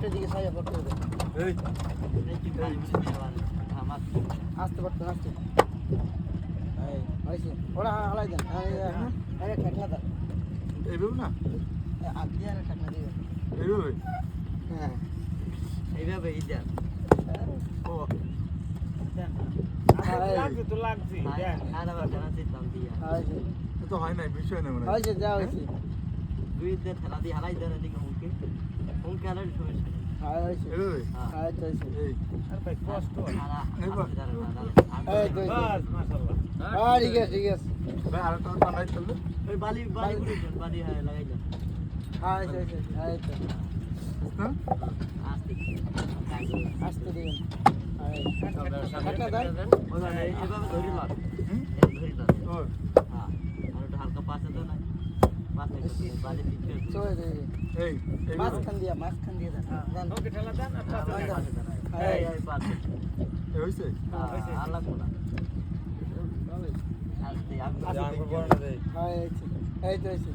পকেটের দিকে সাইয়া পকেটে দে এই আস্তে পড়তে আস্তে এই হইছে ওরা হালাই দেন আরে ঠেকনা দাও এইভাবে না আগে আর ঠেকনা দিও এইভাবে হ্যাঁ এইভাবে ইদার ও লাগছে তো লাগছে দেন আর আবার জানা দিতাম দিয়া হইছে তো হয় নাই বিষয় নেই মানে হইছে যা হইছে দুই দিন খেলা দিয়ে হারাই দেন এদিকে হুমকি হুমকি আনার সমস্যা নেই হইছে এইভাবে হইছে এই আর ভাই কষ্ট হারা এবার। এই তো মাশাআল্লাহ ঠিক আছে ভাই আরেকটা বানাই চলবে ওই বালি বালি গুলো বালি হয় লাগাই দেন হইছে হইছে হ্যাঁ আস্তে আস্তে দিন ঠেকনা দেন ওই মানে এইভাবে ধরি লাগ হুম এই ধরি লাগ ও হ্যাঁ আর একটু হালকা পাশে দাও না পাশে বালি দিচ্ছে চলে দে এই মাঝখান দিয়া দেন দেন ওকে ঠেলা দেন আর পাশে দেন এই এই পাশে এই হইছে আর লাগবো না আস্তে হইছে এই তো হইছে